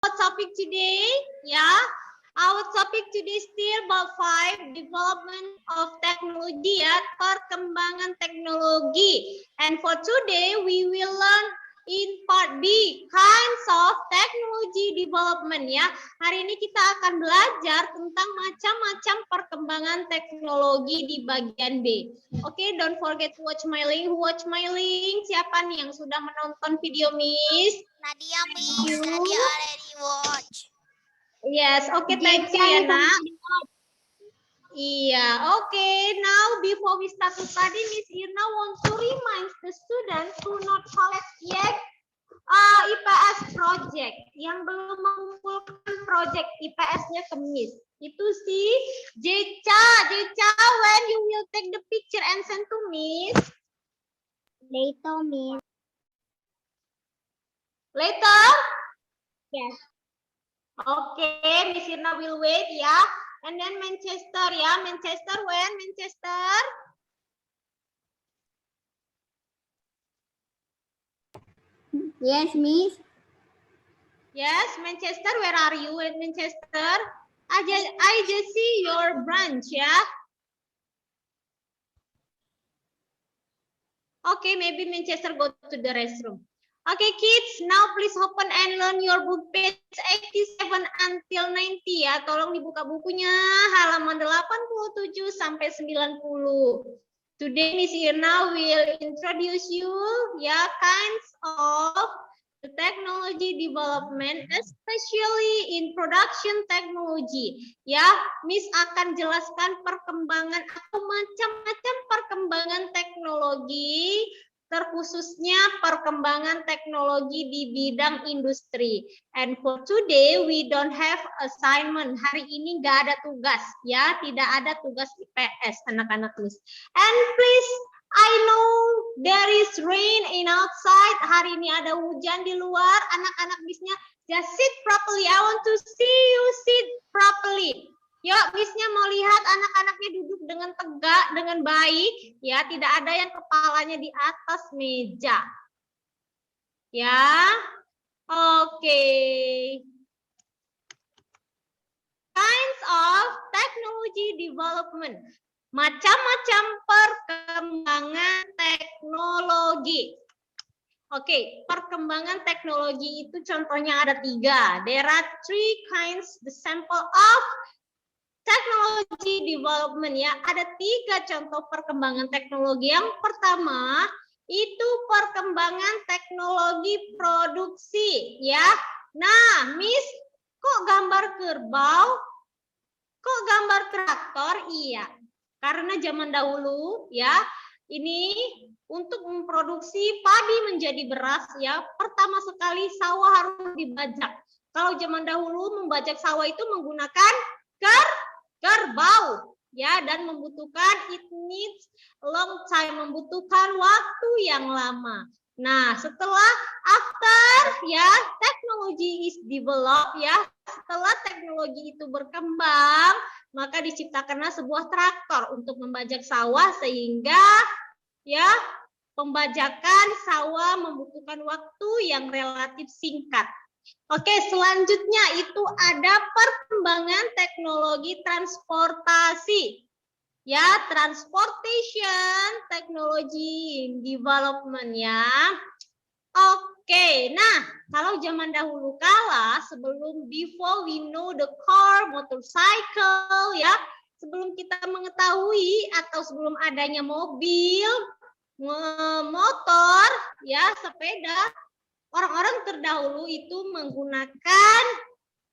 our topic today? Yeah. Our topic today still about 5 development of technology ya, perkembangan teknologi. And for today we will learn in part B kinds of technology development ya. Hari ini kita akan belajar tentang macam-macam perkembangan teknologi di bagian B. Oke, don't forget to watch my link. Watch my link. Siapa nih yang sudah menonton video Miss? Nadia, Miss. Nadia already watch. Yes, okay, thank you ya nak. Iya, okay. Now before we start to study, Miss Irna want to remind the students who not collect yet IPS project yang belum mengumpulkan project IPS-nya ke Miss. Itu si Jeca, when you will take the picture and send to Miss? Later, Miss. Later? Yes. Okay, Miss Irna will wait ya. And then Manchester ya. Manchester when? Manchester? Yes, Miss. Yes, Manchester, where are you at Manchester? I just see your branch ya. Okay, maybe Manchester go to the restroom. Okay, kids, now please open and learn your book page 87 until 90 ya. Tolong dibuka bukunya halaman 87 sampai 90. Today Miss Irna will introduce you ya kinds of the technology development, especially in production technology. Ya, Miss akan jelaskan perkembangan atau macam-macam perkembangan teknologi, terkhususnya perkembangan teknologi di bidang industri. And for today we don't have assignment. Hari ini nggak ada tugas ya, tidak ada tugas IPS anak-anak Miss. And please, I know there is rain in outside. Hari ini ada hujan di luar. Anak-anak Missnya just sit properly. I want to see you sit properly. Yuk, Missnya mau lihat anak-anaknya duduk dengan tegak, dengan baik. Ya, tidak ada yang kepalanya di atas meja. Ya, oke. Kinds of technology development. Macam-macam perkembangan teknologi. Oke, perkembangan teknologi itu contohnya ada 3. There are 3 kinds, the sample of technology development ya. Ada 3 contoh perkembangan teknologi. Yang pertama itu perkembangan teknologi produksi ya. Nah, Miss, kok gambar kerbau? Kok gambar traktor? Iya. Karena zaman dahulu ya, ini untuk memproduksi padi menjadi beras ya, pertama sekali sawah harus dibajak. Kalau zaman dahulu membajak sawah itu menggunakan kerbau ya, dan membutuhkan it needs long time, membutuhkan waktu yang lama. Nah, setelah after ya teknologi is developed ya, setelah teknologi itu berkembang, maka diciptakanlah sebuah traktor untuk membajak sawah sehingga ya pembajakan sawah membutuhkan waktu yang relatif singkat. Oke, selanjutnya itu ada perkembangan teknologi transportasi. Ya, transportation technology development ya. Oke, nah kalau zaman dahulu kala, sebelum before we know the car, motorcycle ya, sebelum kita mengetahui atau sebelum adanya mobil, motor ya, sepeda, orang-orang terdahulu itu menggunakan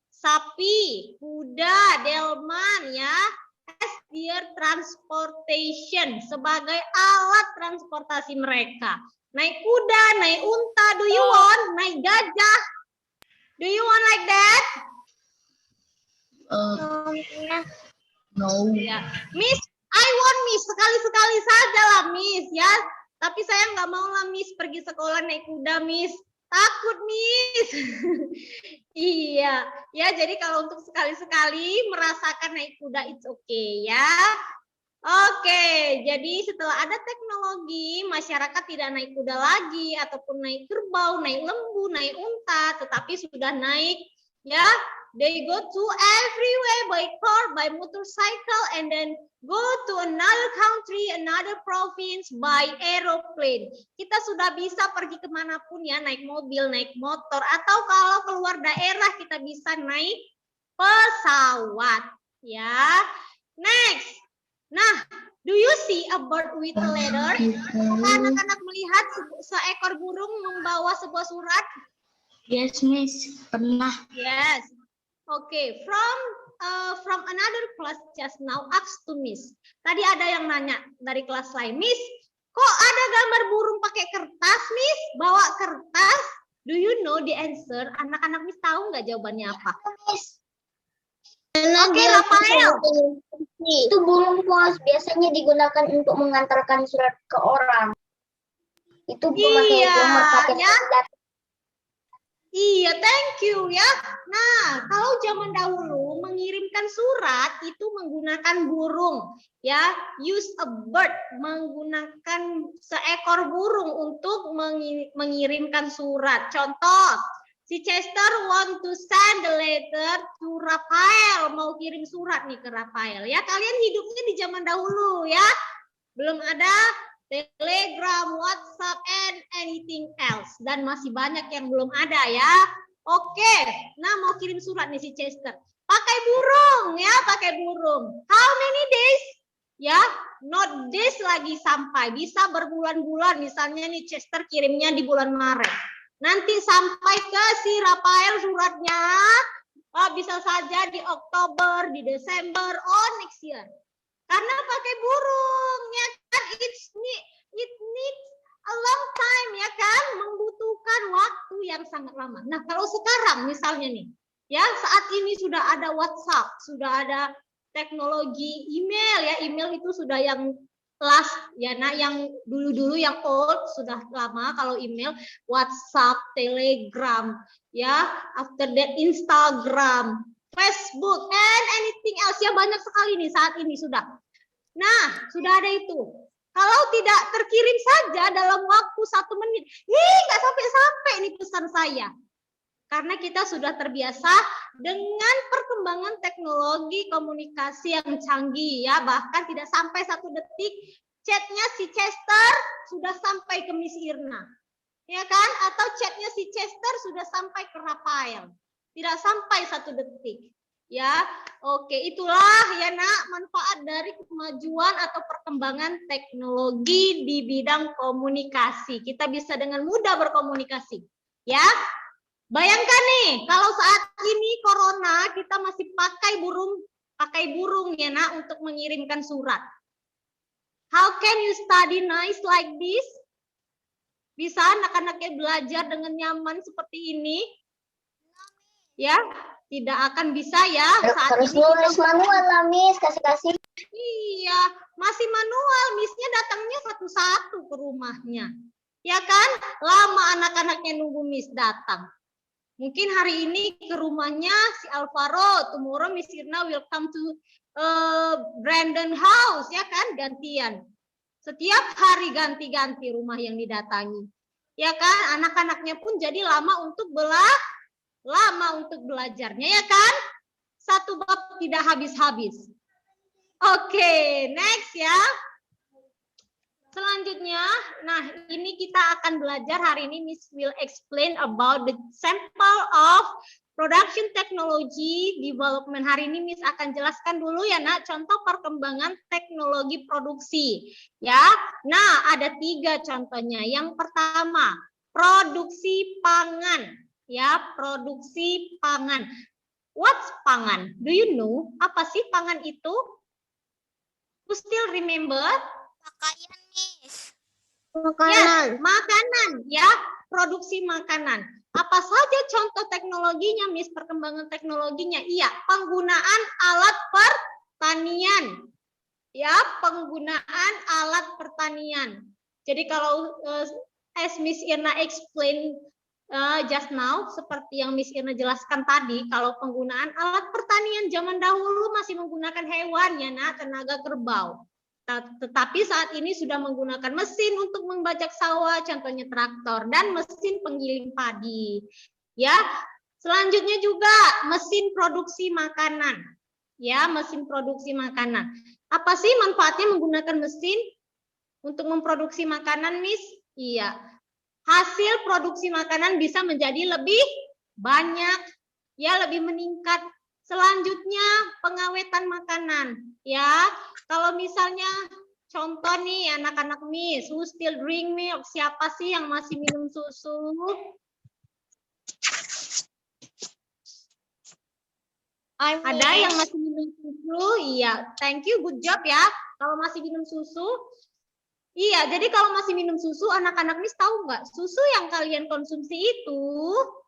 sapi, kuda, delman ya, as their transportation, sebagai alat transportasi mereka. Naik kuda, naik unta, do you want? Naik gajah, do you want like that? No. Ya, Miss, I want Miss, sekali-sekali saja lah Miss ya. Tapi saya nggak mau lah Miss pergi sekolah naik kuda Miss. Takut Miss. Iya, ya jadi kalau untuk sekali-sekali merasakan naik kuda it's okay ya. Oke, jadi setelah ada teknologi, masyarakat tidak naik kuda lagi ataupun naik kerbau, naik lembu, naik unta, tetapi sudah naik Ya, they go to everywhere by car, by motorcycle, and then go to another country, another province by aeroplane. Kita sudah bisa pergi kemanapun ya, naik mobil, naik motor, atau kalau keluar daerah kita bisa naik pesawat. Ya, next. Nah, do you see a bird with a letter? Apakah anak-anak melihat seekor burung membawa sebuah surat? Yes, Miss. Pernah. Yes. Okay. From another class just now asked to Miss. Tadi ada yang nanya dari kelas lain, Miss, kok ada gambar burung pakai kertas, Miss? Bawa kertas? Do you know the answer? Anak-anak Miss tahu nggak jawabannya apa? Miss. Oke, Rafael. Itu burung pos biasanya digunakan untuk mengantarkan surat ke orang. Itu pakai ya. Iya, thank you ya. Nah, kalau zaman dahulu mengirimkan surat itu menggunakan burung, ya, use a bird, menggunakan seekor burung untuk mengirimkan surat. Contoh, si Chester want to send the letter to Rafael, mau kirim surat nih ke Rafael. Ya, kalian hidupnya di zaman dahulu ya, belum ada Telegram, WhatsApp, and anything else. Dan masih banyak yang belum ada ya. Oke, nah mau kirim surat nih si Chester. Pakai burung ya, pakai burung. How many days? Ya, not days lagi sampai. Bisa berbulan-bulan. Misalnya nih Chester kirimnya di bulan Maret. Nanti sampai ke si Rafael suratnya. Bisa saja di Oktober, di Desember, or next year. Karena pakai burung ya kan, it needs a long time ya kan, membutuhkan waktu yang sangat lama. Nah, kalau sekarang misalnya nih, ya saat ini sudah ada WhatsApp, sudah ada teknologi email ya, email itu sudah yang last ya, nah yang dulu-dulu yang old sudah lama kalau email, WhatsApp, Telegram ya, after that Instagram, Facebook, and anything else ya, banyak sekali nih saat ini sudah. Nah, sudah ada itu. Kalau tidak terkirim saja dalam waktu 1 menit, nggak sampai-sampai nih pesan saya. Karena kita sudah terbiasa dengan perkembangan teknologi komunikasi yang canggih ya, bahkan tidak sampai 1 detik chatnya si Chester sudah sampai ke Miss Irna. Ya kan? Atau chatnya si Chester sudah sampai ke Rafael. Tidak sampai 1 detik. Ya, oke, itulah ya nak manfaat dari kemajuan atau perkembangan teknologi di bidang komunikasi. Kita bisa dengan mudah berkomunikasi. Ya, bayangkan nih kalau saat ini corona kita masih pakai burung ya nak untuk mengirimkan surat. How can you study nice like this? Bisa anak-anaknya belajar dengan nyaman seperti ini? Ya, tidak akan bisa ya saat harus ini nulis manual lah, Miss, kasih. Iya, masih manual. Missnya datangnya satu-satu ke rumahnya. Ya kan? Lama anak-anaknya nunggu Miss datang. Mungkin hari ini ke rumahnya si Alvaro, tomorrow Miss Irna will come to Brandon house ya kan, gantian. Setiap hari ganti-ganti rumah yang didatangi. Ya kan? Anak-anaknya pun jadi lama untuk belajarnya ya kan, 1 bab tidak habis-habis. Oke, next ya. Selanjutnya, nah ini kita akan belajar hari ini, Miss will explain about the sample of production technology development. Hari ini Miss akan jelaskan dulu ya nak, contoh perkembangan teknologi produksi. Ya, nah ada 3 contohnya. Yang pertama, produksi pangan. Ya, produksi pangan. What's pangan? Do you know? Apa sih pangan itu? You still remember? Pakaian, Miss. Makanan. Yes, makanan. Ya, produksi makanan. Apa saja contoh teknologinya, Miss? Perkembangan teknologinya? Iya, penggunaan alat pertanian. Ya, penggunaan alat pertanian. Jadi kalau as Miss Irna explain just now, seperti yang Miss Irna jelaskan tadi, kalau penggunaan alat pertanian zaman dahulu masih menggunakan hewan ya nak, tenaga kerbau. Tetapi saat ini sudah menggunakan mesin untuk membajak sawah, contohnya traktor, dan mesin penggiling padi. Ya, Selanjutnya juga mesin produksi makanan. Ya, mesin produksi makanan. Apa sih manfaatnya menggunakan mesin untuk memproduksi makanan, Miss? Iya. Hasil produksi makanan bisa menjadi lebih banyak, ya, lebih meningkat. Selanjutnya pengawetan makanan, ya. Kalau misalnya contoh nih anak-anak Miss, who still drink milk? Siapa sih yang masih minum susu? Ada yang masih minum susu? Iya, thank you, good job ya. Kalau masih minum susu, iya, jadi kalau masih minum susu, anak-anak Miss tahu nggak? Susu yang kalian konsumsi itu,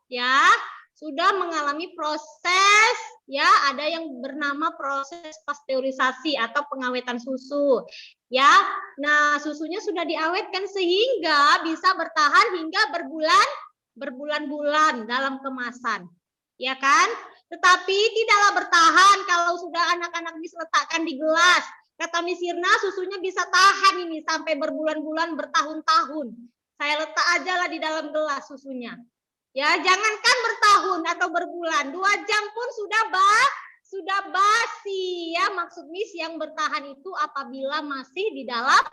ya, sudah mengalami proses, ya, ada yang bernama proses pasteurisasi atau pengawetan susu, ya. Nah, susunya sudah diawetkan sehingga bisa bertahan hingga berbulan-bulan dalam kemasan, ya kan? Tetapi tidaklah bertahan kalau sudah anak-anak Miss letakkan di gelas. Kata Miss Irna, susunya bisa tahan ini sampai berbulan-bulan, bertahun-tahun. Saya letak aja lah di dalam gelas susunya. Ya, jangankan bertahun atau berbulan, 2 jam pun sudah basi. Ya, maksud Miss yang bertahan itu apabila masih di dalam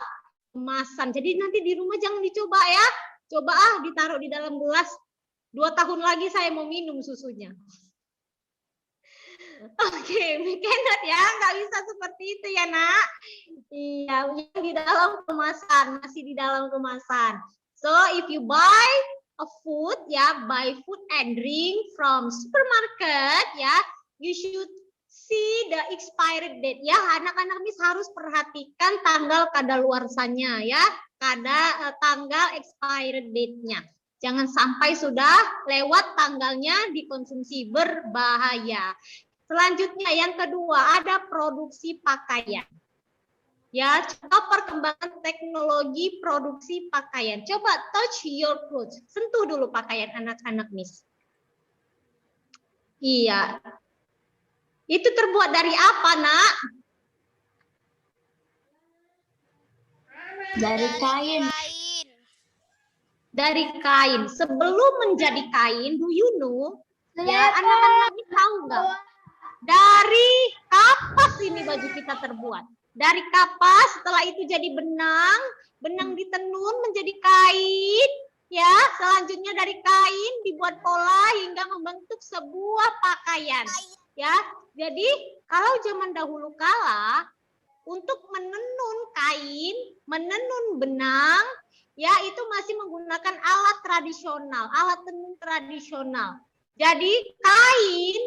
kemasan. Jadi nanti di rumah jangan dicoba ya. Coba ditaruh di dalam gelas. 2 tahun lagi saya mau minum susunya. Oke, we cannot ya, nggak bisa seperti itu ya nak. Iya, yang di dalam kemasan, masih di dalam kemasan. So if you buy a food, ya, buy food and drink from supermarket, ya, you should see the expired date. Ya, anak-anak Miss harus perhatikan tanggal kadaluarsanya, ya, tanggal expired date-nya. Jangan sampai sudah lewat tanggalnya dikonsumsi, berbahaya. Selanjutnya yang kedua ada produksi pakaian. Ya, contoh perkembangan teknologi produksi pakaian. Coba touch your clothes. Sentuh dulu pakaian anak-anak Miss. Iya. Itu terbuat dari apa, Nak? Dari kain. Dari kain. Sebelum menjadi kain, do you know? Ya, anak-anak Miss tahu nggak? Dari kapas ini baju kita terbuat. Dari kapas, setelah itu jadi benang, benang ditenun menjadi kain, ya. Selanjutnya dari kain dibuat pola hingga membentuk sebuah pakaian, ya. Jadi kalau zaman dahulu kala untuk menenun kain, menenun benang, ya itu masih menggunakan alat tradisional, alat tenun tradisional. Jadi kain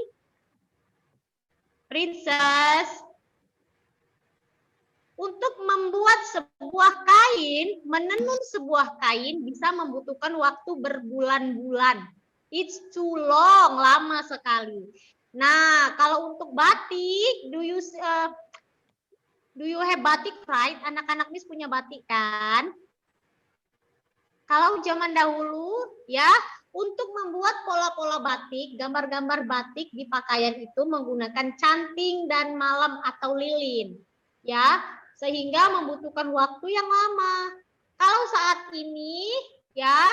Princess, untuk membuat sebuah kain, menenun sebuah kain bisa membutuhkan waktu berbulan-bulan. It's too long, lama sekali. Nah, kalau untuk batik, do you have batik, right? Anak-anak Miss punya batik kan? Kalau zaman dahulu, ya, untuk membuat pola-pola batik, gambar-gambar batik di pakaian itu menggunakan canting dan malam atau lilin, ya, sehingga membutuhkan waktu yang lama. Kalau saat ini, ya,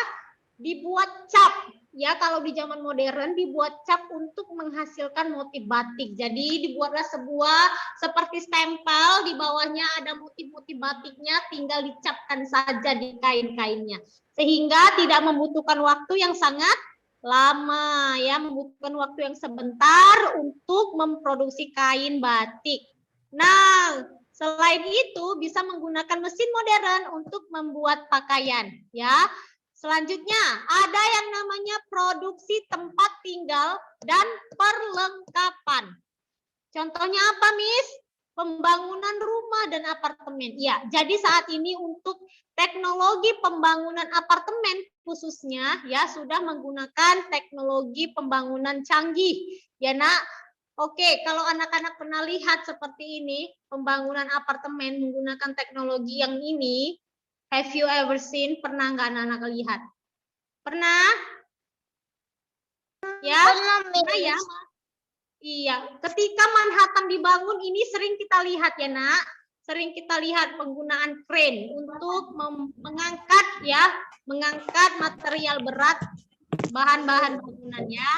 dibuat cap, ya, kalau di zaman modern dibuat cap untuk menghasilkan motif batik. Jadi dibuatlah sebuah seperti stempel, di bawahnya ada motif-motif batiknya, tinggal dicapkan saja di kain-kainnya. Sehingga tidak membutuhkan waktu yang sangat lama, ya, membutuhkan waktu yang sebentar untuk memproduksi kain batik. Nah, selain itu bisa menggunakan mesin modern untuk membuat pakaian, ya. Selanjutnya ada yang namanya produksi tempat tinggal dan perlengkapan. Contohnya apa, Miss? Pembangunan rumah dan apartemen. Ya, jadi saat ini untuk teknologi pembangunan apartemen khususnya, ya, sudah menggunakan teknologi pembangunan canggih. Ya, Nak. Oke, kalau anak-anak pernah lihat seperti ini, pembangunan apartemen menggunakan teknologi yang ini, have you ever seen? Pernah nggak anak-anak lihat? Pernah? Ya, pernah ya. Iya, ketika Manhattan dibangun ini sering kita lihat ya, Nak. Sering kita lihat penggunaan crane untuk mengangkat, ya, mengangkat material berat, bahan-bahan bangunannya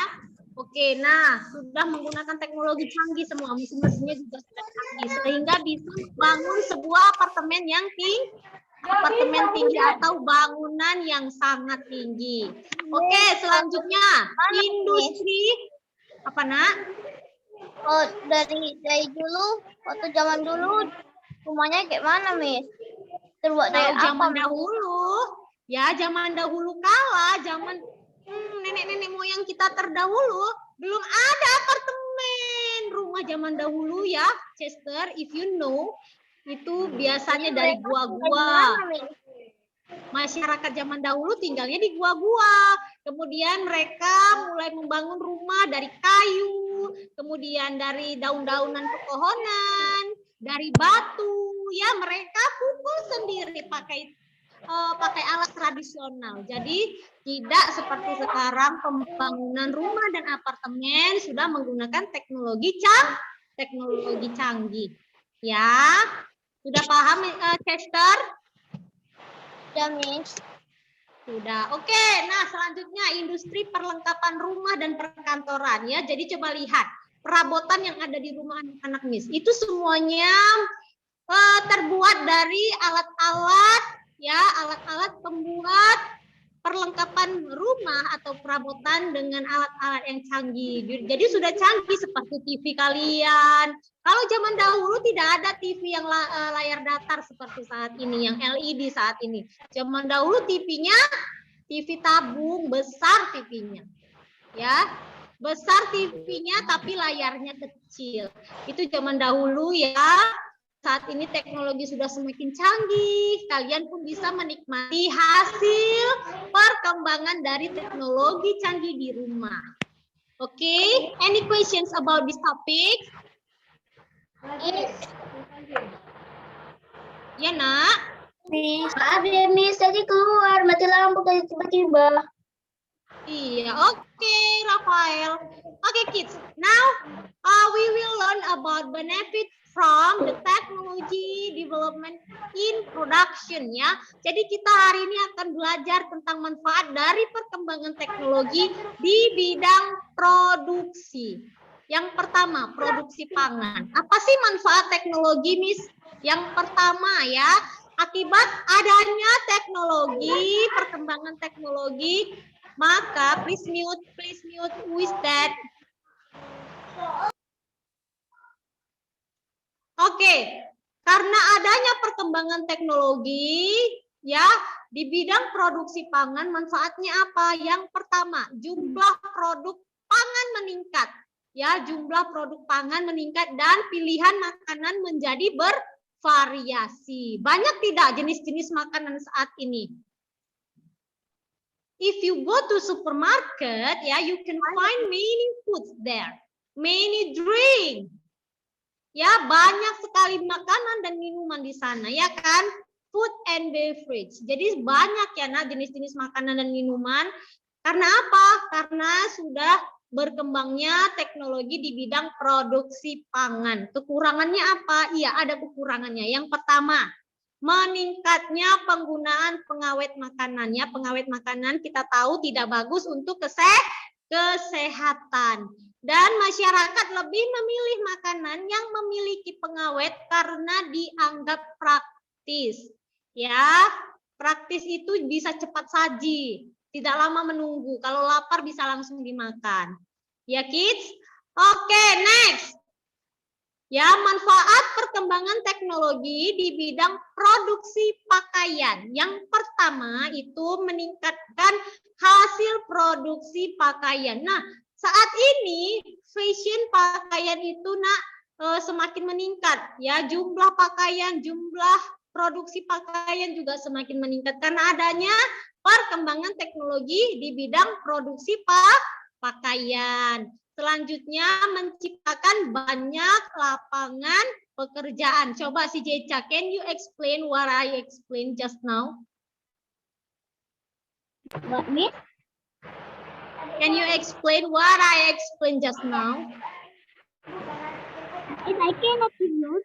Oke, nah sudah menggunakan teknologi canggih semua, mesin-mesinnya juga sudah canggih, sehingga bisa bangun sebuah apartemen yang tinggi atau bangunan yang sangat tinggi. Oke, selanjutnya industri apa nak? Oh, dari dulu, waktu zaman dulu rumahnya kayak mana, Miss? Terbuat dari Kalau zaman apa? dahulu, ya zaman dahulu kala, zaman nenek-nenek moyang kita terdahulu, belum ada apartemen. Rumah zaman dahulu ya, Chester, if you know, itu biasanya dari gua-gua. Masyarakat zaman dahulu tinggalnya di gua-gua. Kemudian mereka mulai membangun rumah dari kayu, kemudian dari daun-daunan pepohonan, dari batu. Ya, mereka pukul sendiri pakai alat tradisional. Jadi tidak seperti sekarang pembangunan rumah dan apartemen sudah menggunakan teknologi canggih. Ya, sudah paham Chester? Sudah, Miss. Sudah. Oke, nah selanjutnya industri perlengkapan rumah dan perkantoran ya. Jadi coba lihat perabotan yang ada di rumah anak-anak Miss. Itu semuanya terbuat dari alat-alat ya, alat-alat pembuat perlengkapan rumah atau perabotan dengan alat-alat yang canggih. Jadi sudah canggih seperti TV kalian. Kalau zaman dahulu tidak ada TV yang layar datar seperti saat ini, yang LED saat ini. Zaman dahulu TV-nya TV tabung, besar TV-nya. Ya, besar TV-nya tapi layarnya kecil. Itu zaman dahulu ya. Saat ini teknologi sudah semakin canggih, kalian pun bisa menikmati hasil perkembangan dari teknologi canggih di rumah. Oke, any questions about this topic? Miss. Ya, nak? Miss, maaf ya, Miss. Tadi keluar, mati lampu tadi tiba-tiba. Iya, oke, Rafael. Oke, kids. Now, we will learn about benefit from the technology development in production ya. Jadi kita hari ini akan belajar tentang manfaat dari perkembangan teknologi di bidang produksi. Yang pertama, produksi pangan. Apa sih manfaat teknologi, Miss? Yang pertama ya, akibat adanya teknologi, perkembangan teknologi, maka please mute with that. Oke, karena adanya perkembangan teknologi ya di bidang produksi pangan, manfaatnya apa? Yang pertama, jumlah produk pangan meningkat. Ya, jumlah produk pangan meningkat dan pilihan makanan menjadi bervariasi. Banyak tidak jenis-jenis makanan saat ini? If you go to supermarket, ya, you can find many foods there, many drink. Ya, banyak sekali makanan dan minuman di sana, ya kan? Food and beverage. Jadi banyak ya, nah, jenis-jenis makanan dan minuman. Karena apa? Karena sudah berkembangnya teknologi di bidang produksi pangan. Kekurangannya apa? Iya, ada kekurangannya. Yang pertama, meningkatnya penggunaan pengawet makanan. Ya, pengawet makanan kita tahu tidak bagus untuk kesehatan. Dan masyarakat lebih memilih makanan yang memiliki pengawet karena dianggap praktis. Ya, praktis itu bisa cepat saji, tidak lama menunggu. Kalau lapar bisa langsung dimakan. Ya, kids? Oke, next. Ya, manfaat perkembangan teknologi di bidang produksi pakaian. Yang pertama itu meningkatkan hasil produksi pakaian. Nah, saat ini fashion pakaian itu semakin meningkat. Ya, jumlah pakaian, jumlah produksi pakaian juga semakin meningkat karena adanya perkembangan teknologi di bidang produksi pakaian. Selanjutnya menciptakan banyak lapangan pekerjaan. Coba si Jeca, can you explain what I explained just now? What, Miss? Can you explain what I explained just now? I cannot hear you.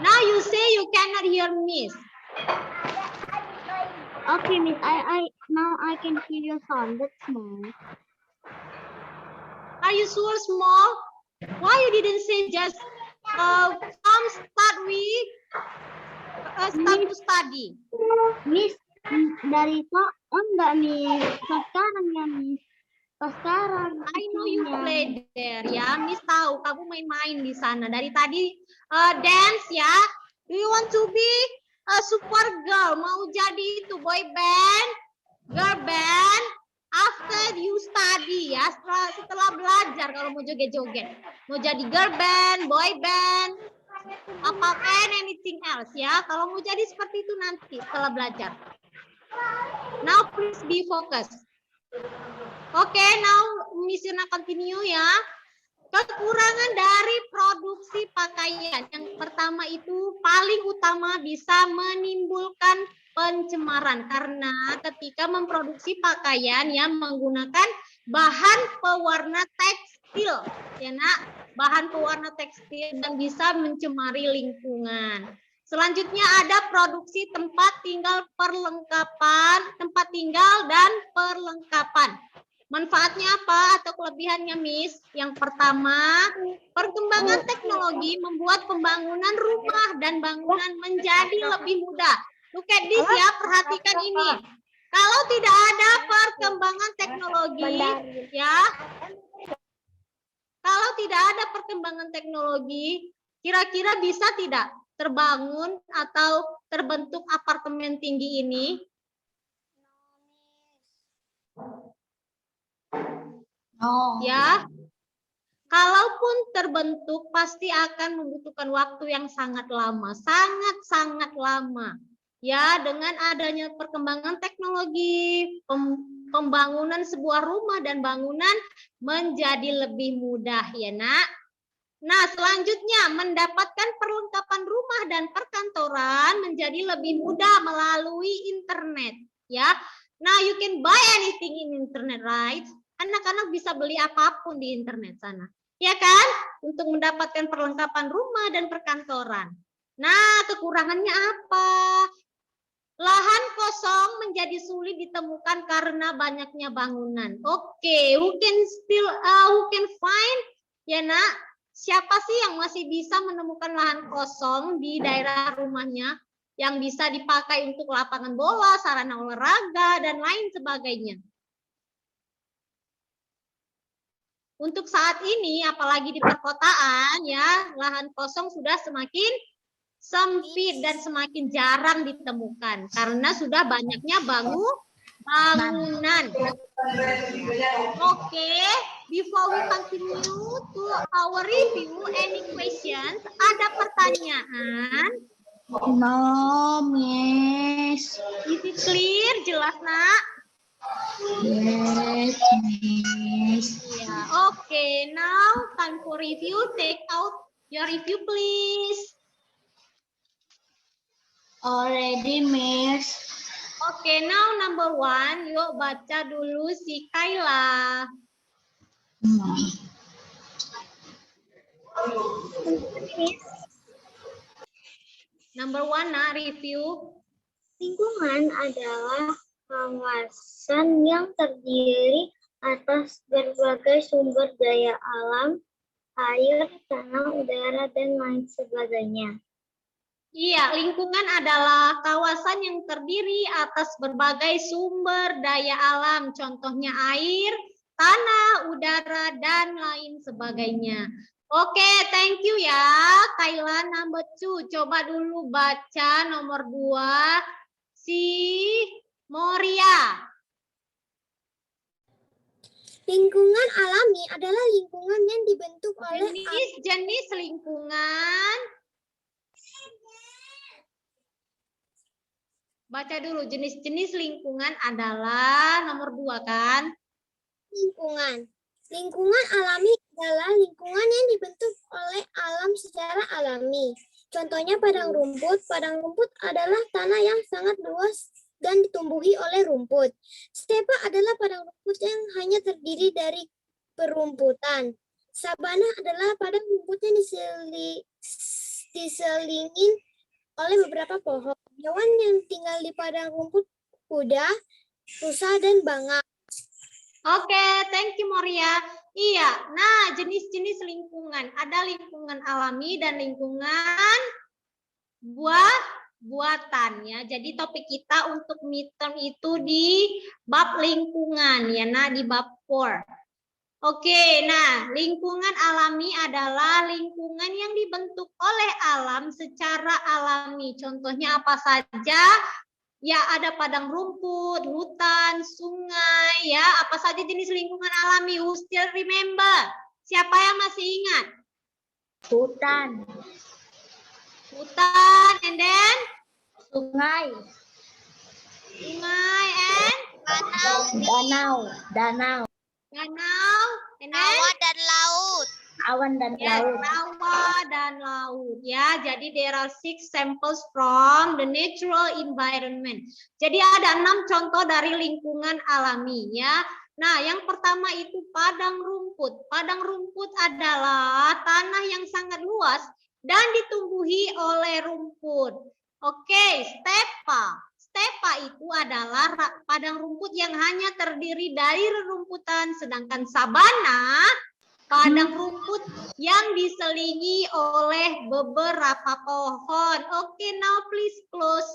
Now you say you cannot hear Miss. Okay, Miss. Now I can hear your sound. That's small. Are you sure small? Why you didn't say just from start start to study? Miss, dari enggak Miss. Sekarang ya Miss. Sekarang. I know you play there ya. Miss tahu kamu main-main di sana. Dari tadi dance ya. Do you want to be a super girl? Mau jadi itu boy band, girl band? After you study ya. Setelah belajar kalau mau joget-joget. Mau jadi girl band, boy band, apa anything else ya. Kalau mau jadi seperti itu nanti setelah belajar. Now please be focused. Okay, now Miss Yuna continue ya. Kekurangan dari produksi pakaian. Yang pertama itu paling utama bisa menimbulkan pencemaran. Karena ketika memproduksi pakaian yang menggunakan bahan pewarna tekstil. Ya nak, bahan pewarna tekstil dan bisa mencemari lingkungan. Selanjutnya ada produksi tempat tinggal perlengkapan, tempat tinggal dan perlengkapan. Manfaatnya apa atau kelebihannya, Miss? Yang pertama, perkembangan teknologi membuat pembangunan rumah dan bangunan menjadi lebih mudah. Look at this ya, perhatikan ini. Kalau tidak ada perkembangan teknologi, ya, kalau tidak ada perkembangan teknologi, kira-kira bisa tidak terbangun atau terbentuk apartemen tinggi ini? Oh. Ya, kalaupun terbentuk pasti akan membutuhkan waktu yang sangat lama, sangat lama. Ya, dengan adanya perkembangan teknologi, pembangunan sebuah rumah dan bangunan menjadi lebih mudah, ya nak. Nah, selanjutnya mendapatkan perlengkapan rumah dan perkantoran menjadi lebih mudah melalui internet, ya. Now you can buy anything in internet, right? Anak-anak bisa beli apapun di internet sana. Ya kan? Untuk mendapatkan perlengkapan rumah dan perkantoran. Nah, kekurangannya apa? Lahan kosong menjadi sulit ditemukan karena banyaknya bangunan. Oke, who can find? Ya nak, siapa sih yang masih bisa menemukan lahan kosong di daerah rumahnya yang bisa dipakai untuk lapangan bola, sarana olahraga, dan lain sebagainya? Untuk saat ini, apalagi di perkotaan, ya, lahan kosong sudah semakin sempit dan semakin jarang ditemukan karena sudah banyaknya bangunan. Oke, before we continue to our review, any questions? Ada pertanyaan? No, Miss. Is it clear? Jelas, nak? Yes, Miss. Yeah. Okay, now time for review. Take out your review, please. Already, Miss. Okay, now number 1. Yuk baca dulu si Kayla. Number 1, nah, review. Lingkungan adalah kawasan yang terdiri atas berbagai sumber daya alam, air, tanah, udara, dan lain sebagainya. Iya, lingkungan adalah kawasan yang terdiri atas berbagai sumber daya alam, contohnya air, tanah, udara, dan lain sebagainya. Oke, thank you ya, Kayla. Number 2, coba dulu baca nomor 2, si Moria. Lingkungan alami adalah lingkungan yang dibentuk oleh Jenis lingkungan. Baca dulu, jenis-jenis lingkungan adalah nomor 2 kan? lingkungan. Lingkungan alami adalah lingkungan yang dibentuk oleh alam secara alami. Contohnya padang rumput. Padang rumput adalah tanah yang sangat luas dan ditumbuhi oleh rumput. Stepa adalah padang rumput yang hanya terdiri dari perumputan. Sabana adalah padang rumput yang diselingin oleh beberapa pohon. Hewan yang tinggal di padang rumput kuda, rusa, dan bangau. Oke, thank you Moria. Iya, nah jenis-jenis lingkungan. Ada lingkungan alami dan lingkungan buatan ya. Jadi topik kita untuk midterm itu di bab lingkungan ya, nah di bab 4. Oke, nah lingkungan alami adalah lingkungan yang dibentuk oleh alam secara alami. Contohnya apa saja? Ya ada padang rumput, hutan, sungai, ya apa saja jenis lingkungan alami. Who still remember? Siapa yang masih ingat? Hutan, Hutan, and then sungai, and danau, danau, and then dan laut. Awan dan ya, rawa dan laut ya. Jadi there are 6 samples from the natural environment. Jadi ada 6 contoh dari lingkungan alami ya. Nah, yang pertama itu padang rumput. Padang rumput adalah tanah yang sangat luas dan ditumbuhi oleh rumput. Oke, stepa. Stepa itu adalah padang rumput yang hanya terdiri dari rerumputan, sedangkan sabana padang rumput yang diselingi oleh beberapa pohon. Oke, now please close.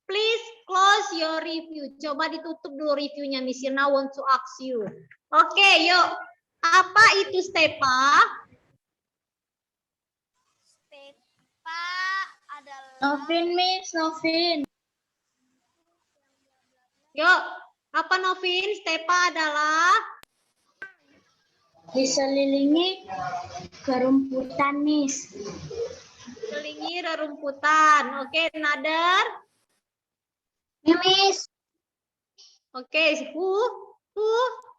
Please close your review. Coba ditutup dulu reviewnya, Miss Irna want to ask you. Oke, yuk. Apa itu stepa? Stepa adalah Novin, Miss, Novin. Yuk, apa Novin? Stepa adalah Diselilingi kerumputan, Miss. selingi rerumputan. Oke, Nader. Miss. Oke,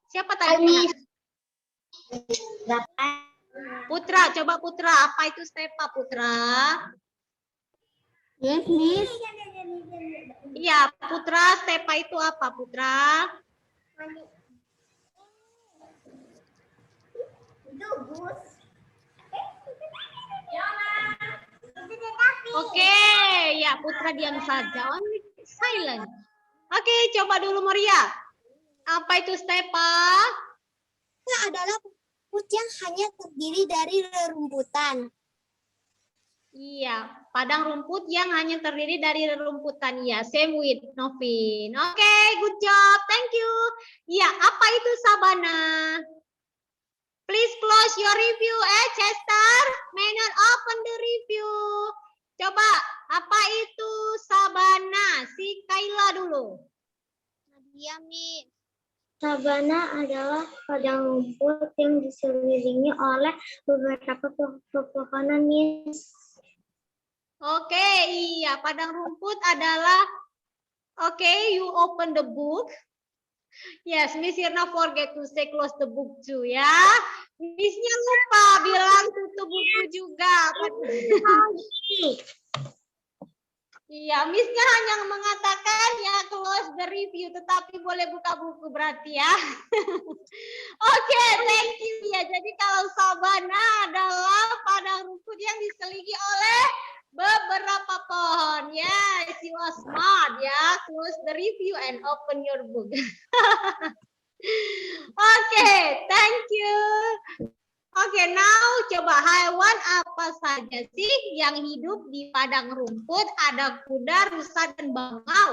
siapa tadi? Putra, coba Putra. Apa itu stepa, Putra? Yes, Miss. Iya, Putra, stepa itu apa, Putra? Oke, ya Putra diam saja. Only silent. Oke, coba dulu Moria. Apa itu stepa? Itu adalah rumput yang hanya terdiri dari rerumputan. Iya, padang rumput yang hanya terdiri dari rerumputan. Iya, same with Novin. Oke, good job. Thank you. Iya, apa itu sabana? Please close your review, Chester. May not open the review. Coba, apa itu sabana? Si Kayla dulu. Nadia, Miss. Sabana adalah padang rumput yang diselilingi oleh beberapa pepohonan, Miss. Oke, iya, padang rumput adalah you open the book. Yes, Miss Irna forget to say close the book too ya. Miss-nya lupa bilang tutup buku juga. Iya, Miss-nya hanya mengatakan ya close the review, tetapi boleh buka buku berarti ya. Oke, thank you ya. Jadi kalau sabana adalah padang rumput yang diselingi oleh beberapa pohon. Yes, you are smart ya. Close the review and open your book. Oke, thank you. Oke, now coba hewan apa saja sih yang hidup di padang rumput? Ada kuda, rusa, dan bangau.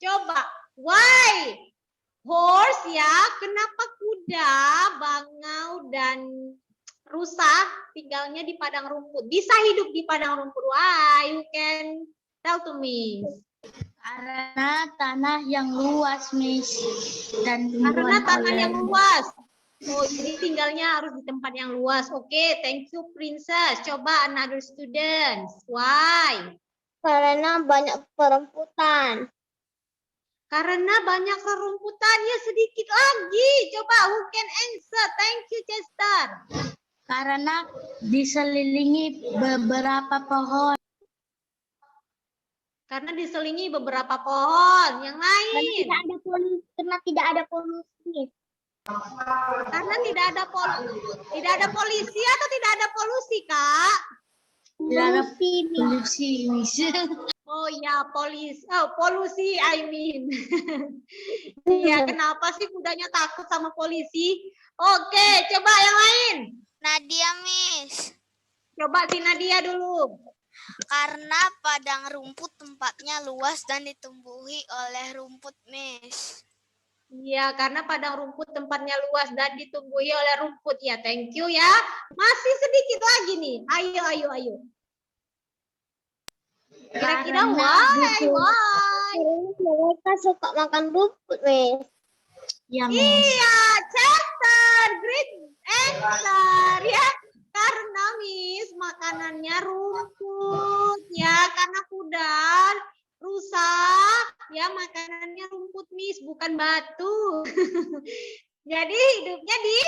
Coba, why? Horse ya, kenapa kuda, bangau, dan rusa tinggalnya di padang rumput? Bisa hidup di padang rumput. Why? You can tell to me. Karena tanah yang luas, Miss. Dan Karena tanah yang luas. Oh, jadi tinggalnya harus di tempat yang luas. Oke, thank you, Princess. Coba another student. Why? Karena banyak peremputan. Karena banyak rerumputan. Ya, sedikit lagi. Coba, who can answer? Thank you, Chester. Karena diselilingi beberapa pohon. Karena diselingi beberapa pohon. Yang lain. Karena tidak ada polusi. Karena tidak ada polisi atau tidak ada polusi, Kak? Tidak ada polusi, Miss. Oh ya, polusi, I mean. Iya, kenapa sih kudanya takut sama polisi? Oke, coba yang lain. Nadia, Miss. Coba si Nadia dulu. Karena padang rumput tempatnya luas dan ditumbuhi oleh rumput, Miss. Iya, karena padang rumput tempatnya luas dan ditumbuhi oleh rumput. Ya, thank you ya. Masih sedikit lagi nih. Ayo. Kira-kira why? Mereka suka makan rumput, Miss. Ya, Miss. Iya, Chester, great answer ya. Karena Miss makanannya rumput ya, karena kuda rusak ya makanannya rumput Miss, bukan batu. Jadi hidupnya di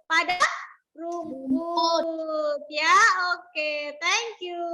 padang rumput ya. Oke, thank you.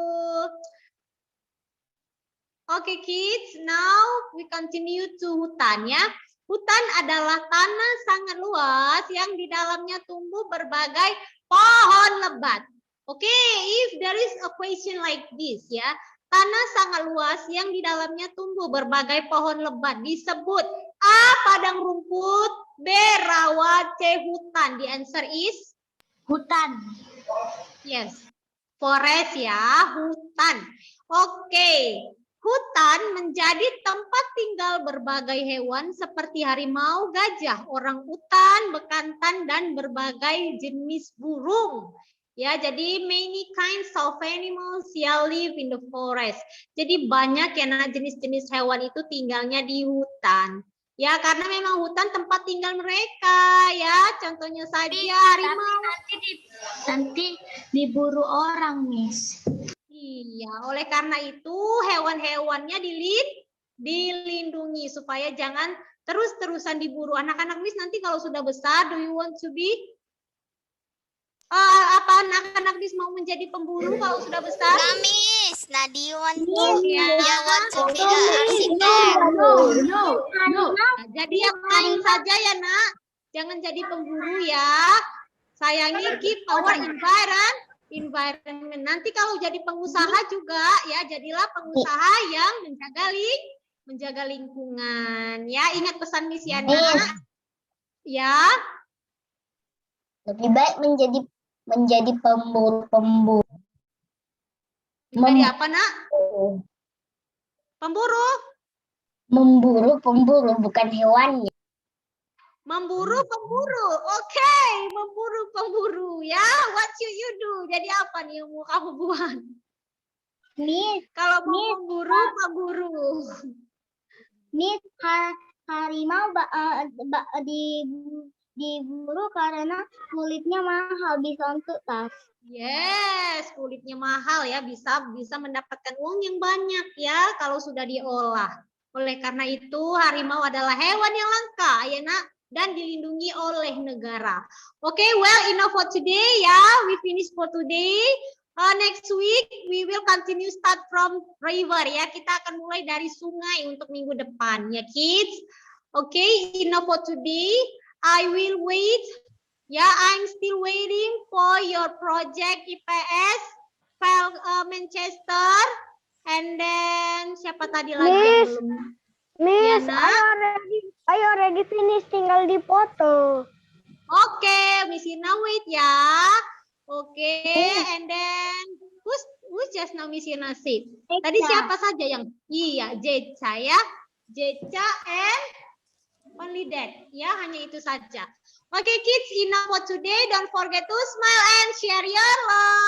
Oke kids, now we continue to hutan ya. Hutan adalah tanah sangat luas yang di dalamnya tumbuh berbagai pohon lebat. Oke, if there is a question like this ya, tanah sangat luas yang di dalamnya tumbuh berbagai pohon lebat disebut A. Padang rumput, B. Rawa, C. Hutan. The answer is Hutan. yes, forest ya, hutan. Oke. Hutan menjadi tempat tinggal berbagai hewan seperti harimau, gajah, orang utan, bekantan, dan berbagai jenis burung. Ya, jadi many kinds of animals live in the forest. Jadi banyak ya jenis-jenis hewan itu tinggalnya di hutan. Ya, karena memang hutan tempat tinggal mereka ya. Contohnya saja harimau. Nanti diburu orang, Miss. Iya, oleh karena itu hewan-hewannya dilindungi supaya jangan terus-terusan diburu. Anak-anak Miss nanti kalau sudah besar, do you want to be apa anak-anak Miss mau menjadi pemburu kalau sudah besar? Nah, Miss. Nadia want to be No. arsitek. No. Jadi yang lain saja ya, Nak. Jangan jadi pemburu ya. Sayangi keep our environment. Nanti kalau jadi pengusaha juga ya, jadilah pengusaha yang menjaga lingkungan. Ya, ingat pesan Miss ya, Nak. Ya. Lebih baik menjadi pemburu. Menjadi apa, Nak? Pemburu. Pemburu bukan hewannya. Memburu pemburu. Oke, memburu pemburu ya. What should you do? Jadi apa nih yang mau kamu buat? Miss, Kalau mau memburu pemburu. Miss, harimau diburu karena kulitnya mahal, bisa untuk tas. Yes, kulitnya mahal ya, bisa mendapatkan uang yang banyak ya kalau sudah diolah. Oleh karena itu harimau adalah hewan yang langka ya, Nak, dan dilindungi oleh negara. Oke, well enough for today ya. We finish for today. Next week we will continue start from river ya. Kita akan mulai dari sungai untuk minggu depan ya, kids. Oke, enough for today. I will wait. Ya, I'm still waiting for your project IPS file Manchester. And then siapa tadi lagi yang belum? Miss, Ya, I already finish, tinggal dipoto. Oke, Miss Ina wait ya. Oke, and then who's just now Miss Ina said? Tadi siapa saja yang? Iya, Jeca ya. Jeca and only that. Ya, hanya itu saja. Oke, kids, enough for today. Don't forget to smile and share your love.